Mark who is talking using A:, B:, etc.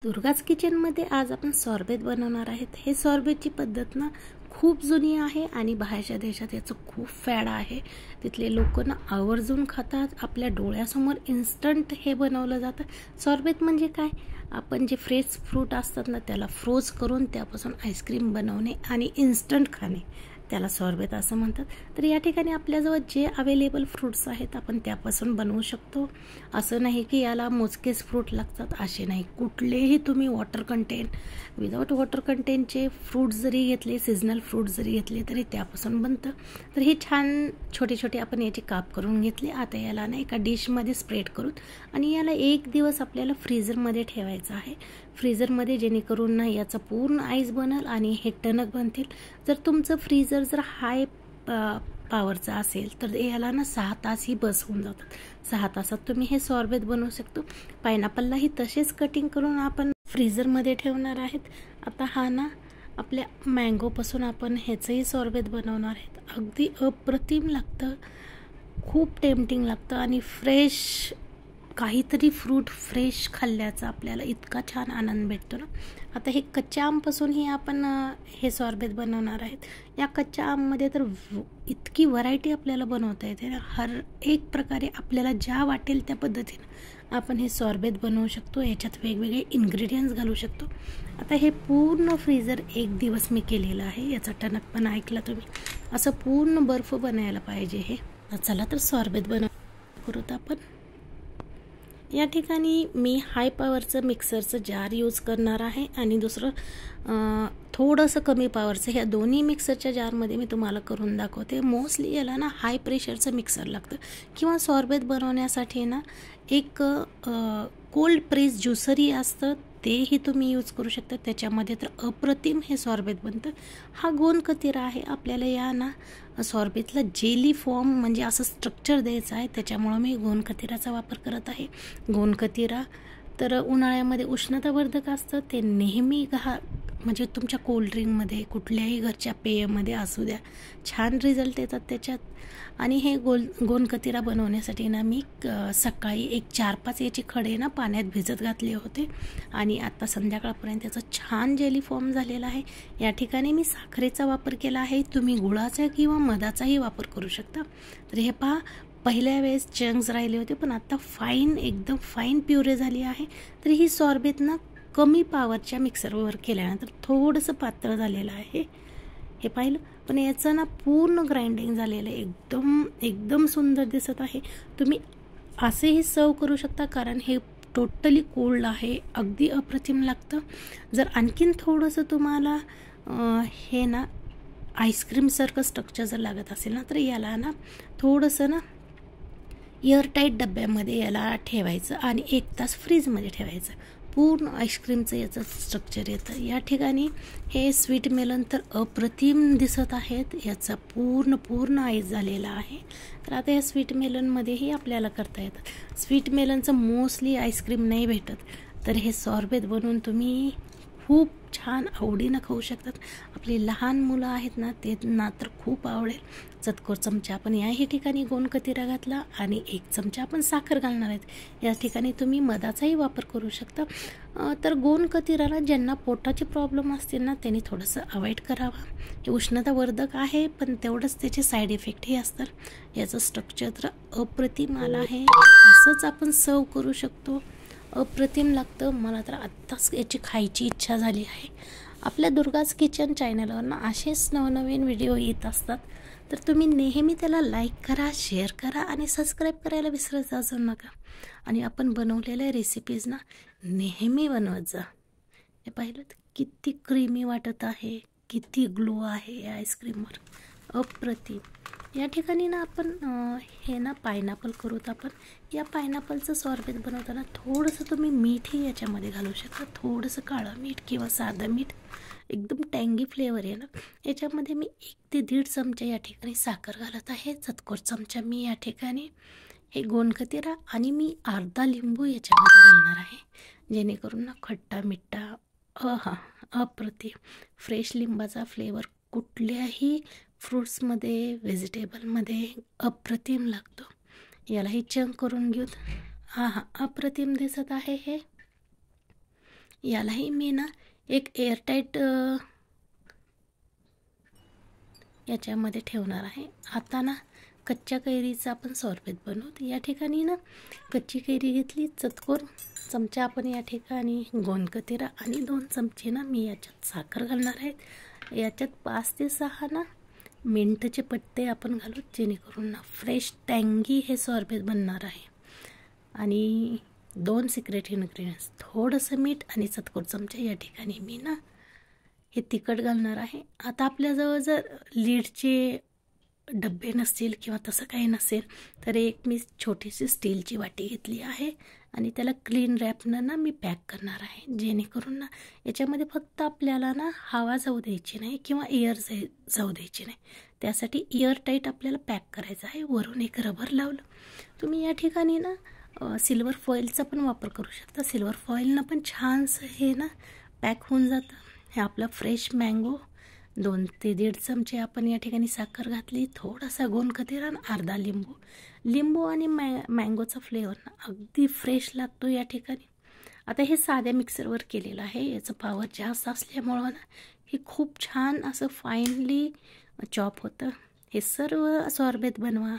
A: दुर्गाज किचनमध्ये आज आपण सॉर्बेट बनवणार आहेत। हे सॉर्बेटची पद्धत ना खूप जुनी आहे आणि बाहेरच्या देशात याचं खूप फॅड आहे। तिथले लोक ना आवर्जून खातात, आपल्या डोळ्यासमोर इन्स्टंट हे बनवलं जातं। सॉर्बेट म्हणजे काय? आपण जे फ्रेश फ्रूट असतात ना त्याला फ्रोज करून त्यापासून आईस्क्रीम बनवणे आणि इन्स्टंट खाणे, त्याला सॉर्बेट असं म्हणतात। तर या ठिकाणी आपल्याजवळ जे अवेलेबल फ्रूट्स आहेत आपण त्यापासून बनवू शकतो। असं नाही की याला मोजकेच फ्रूट लागतात असे नाही, कुठलेही तुम्ही वॉटर कंटेंट विदाउट वॉटर कंटेंटचे फ्रूट्स जरी घेतले, सीजनल फ्रूट जरी घेतले तरी त्यापासून बनतं। तर हे छान छोटे छोटे आपण याचे काप करून घेतले। आता याला ना एका डिशमध्ये स्प्रेड करून आणि याला 1 दिवस आपल्याला फ्रीझरमध्ये ठेवायचं आहे। फ्रीझरमध्ये जेणेकरून ना याचा पूर्ण आईस बनल आणि हे टणक बनतील। जर तुमचं फ्रीझर जर हाय पॉवरचा असेल तर याला ना 6 तासही बस होऊन जातात। 6 तासात तुम्ही हे सॉर्बेट बनवू शकतो। पायनॅपललाही तसेच कटिंग करून आपण फ्रीझरमध्ये ठेवणार आहेत। आता हा ना आपल्या मँगोपासून आपण ह्याचंही सॉर्बेट बनवणार आहेत। अगदी अप्रतिम लागतं, खूप टेम्पटिंग लागतं आणि फ्रेश काहीतरी फ्रूट फ्रेश खाल्ल्याचा आपल्याला इतका छान आनंद भेटतो ना। आता हे कच्च्या आमपासूनही आपण हे सॉर्बेट बनवणार आहेत। या कच्च्या आममध्ये तर इतकी व्हरायटी आपल्याला बनवता येते ना, हर एक प्रकारे आपल्याला ज्या वाटेल त्या पद्धतीने आपण हे सॉर्बेट बनवू शकतो। याच्यात वेगवेगळे इन्ग्रेडियंट्स घालू शकतो। आता हे पूर्ण फ्रीझर 1 दिवस मी केलेलं आहे। याचा टणकपणा ऐकला तुम्ही, असं पूर्ण बर्फ बनायला पाहिजे हे। चला तर सॉर्बेट करूत आपण। या ठिकाणी मी हाय पॉवरचं मिक्सरचं जार यूज करणार आहे आणि दुसरं थोडंसं कमी पॉवरचं। ह्या दोन्ही मिक्सरच्या जारमध्ये मी तुम्हाला करून दाखवते। मोस्टली याला ना हाय प्रेशरचं मिक्सर लागतं किंवा सॉर्बेट बनवण्यासाठी ना एक कोल्ड प्रेस ज्युसरही असतं, तेही तुम्ही यूज करू शकता। त्याच्यामध्ये तर अप्रतिम हे सॉर्बेट बनतं। हा गोंद कतिरा आहे। आपल्याला या ना सॉर्बेटला जेली फॉर्म म्हणजे असं स्ट्रक्चर द्यायचं आहे, त्याच्यामुळं मी गोंद कतिराचा वापर करत आहे। गोंद कतिरा तर उन्हाळ्यामध्ये उष्णतावर्धक असतं, ते नेहमी म्हणजे तुमच्या कोल्ड्रिंकमध्ये कुठल्याही घरच्या पेयमध्ये असू द्या, छान रिझल्ट येतात त्याच्यात। आणि हे गोंद कतिरा बनवण्यासाठी ना मी सकाळी एक 4-5 याचे खडे ना पाण्यात भिजत घातले होते आणि आता संध्याकाळपर्यंत त्याचा छान जेली फॉर्म झालेला आहे। या ठिकाणी मी साखरेचा वापर केला आहे, तुम्ही गुळाचा किंवा मधाचाही वापर करू शकता। तर हे पहा, पहिल्या वेळेस चंक्स राहिले होते पण आता एकदम फाईन प्युरे झाली आहे। तर ही सॉर्बेट ना कमी पॉवरच्या मिक्सरवर केल्यानंतर थोडंसं पातळ झालेलं आहे, हे पाहिलं। पण याचं ना पूर्ण ग्राइंडिंग झालेलं आहे, एकदम सुंदर दिसत आहे। तुम्ही असेही सर्व करू शकता कारण हे टोटली कोल्ड आहे, अगदी अप्रतिम लागतं। जर आणखीन थोडंसं तुम्हाला हे ना आईस्क्रीमसारखं स्ट्रक्चर जर लागत असेल ना तर याला ना थोडंसं ना एअरटाईट डब्यामध्ये याला ठेवायचं आणि 1 तास फ्रीजमध्ये ठेवायचं, पूर्ण आईस्क्रीमचं याचं स्ट्रक्चर येतं। या ठिकाणी हे स्वीट मेलन तर अप्रतिम दिसत आहेत, याचा पूर्ण आईस झालेला आहे। तर आता या स्वीट मेलनमध्येही आपल्याला करता येतं। स्वीट मेलनचं मोस्टली आईस्क्रीम नाही भेटत, तर हे सॉर्बेट बनवून तुम्ही खूप छान आवडीनं खाऊ शकतात। आपली लहान मुलं आहेत ना, ते ना तर खूप आवडेल। चतकोर चमचा आपण याही ठिकाणी गोंद कतिरा घातला आणि 1 चमचा आपण साखर घालणार आहेत। या ठिकाणी तुम्ही मधाचाही वापर करू शकता। तर गोंद कतिराला ज्यांना पोटाचे प्रॉब्लेम असतील ना त्यांनी थोडंसं अवॉइड करावं। हे उष्णतावर्धक आहे पण तेवढंच त्याचे साईड इफेक्टही असतात। याचं स्ट्रक्चर तर अप्रतिम आलं आहे, असंच आपण सर्व करू शकतो। अप्रतिम लागतं, मला तर आत्ताच याची खायची इच्छा झाली आहे। आपल्या दुर्गाज किचन चॅनलवर ना असेच नवनवीन व्हिडिओ येत असतात, तर तुम्ही नेहमी त्याला लाईक करा, शेअर करा आणि सबस्क्राईब करायला विसरत जाऊ नका। आणि आपण बनवलेल्या रेसिपीज ना नेहमी बनवत जा। हे पाहिलं किती क्रीमी वाटत आहे, किती ग्लो आहे या आईस्क्रीमवर, अप्रतिम। या ठिकाणी ना आपण हे ना पायनॅपल करूत आपण। या पायनॅपलचं सॉर्बेट बनवताना थोडंसं तुम्ही मीठही याच्यामध्ये घालू शकता, थोडंसं काळं मीठ किंवा साधं मीठ, एकदम टँगी फ्लेवर आहे ना। याच्यामध्ये मी 1 ते 1.5 चमचा या ठिकाणी साखर घालत आहे, चतकोर चमचा मी या ठिकाणी हे गोंद कतिरा आणि मी अर्धा लिंबू याच्यामध्ये घालणार आहे, जेणेकरून ना खट्टा मिठ्ठा अप्रतिम फ्रेश लिंबाचा फ्लेवर कुठल्याही फ्रूट्समध्ये व्हेजिटेबलमध्ये अप्रतिम लागतो। यालाही चंक करून घेऊत। अप्रतिम दिसत आहे हे। यालाही मी ना एक एअरटाईट याच्यामध्ये ठेवणार आहे। आता ना कच्च्या कैरीचा आपण सरबत बनवू। या ठिकाणी ना कच्ची कैरी घेतली, चतकोर चमचा आपण या ठिकाणी गोंदकतिरा आणि 2 चमचे ना मी याच्यात साखर घालणार आहे। याच्यात 5 ते 6 ना मिंटचे पत्ते आपण घालू, जेणेकरून ना फ्रेश टँगी हे सरबत बनणार आहे। आणि 2 सिक्रेट इन्ग्रेडियंट्स, थोडंसं मीठ आणि चतकोर चमचा या ठिकाणी मी ना हे तिखट घालणार आहे। आता आपल्याजवळ जर लीडचे डब्बे नसतील किंवा तसं काही नसेल तर एक मी छोटीशी स्टीलची वाटी घेतली आहे आणि त्याला क्लीन रॅपनं ना मी पॅक करणार आहे, जेणेकरून ना याच्यामध्ये फक्त आपल्याला ना हवा जाऊ द्यायची नाही किंवा एअर जाऊ द्यायची नाही। त्यासाठी एअर टाईट आपल्याला पॅक करायचं आहे। वरून एक रबर लावलं। तुम्ही या ठिकाणी ना सिल्वर फॉईलचा पण वापर करू शकता। सिल्वर फॉईलनं पण छानसं हे ना पॅक होऊन जातं। हे आपलं फ्रेश मँगो 2 ते 1.5 चमचे आपण या ठिकाणी साखर घातली, थोडासा गोंदकतिरा आणि अर्धा लिंबू आणि मँगोचा फ्लेवर ना अगदी फ्रेश लागतो या ठिकाणी। आता हे साध्या मिक्सरवर केलेलं आहे, याचं पॉवर जास्त असल्यामुळं ना हे खूप छान असं फाईनली चॉप होतं। हे सर्व सरबत बनवा।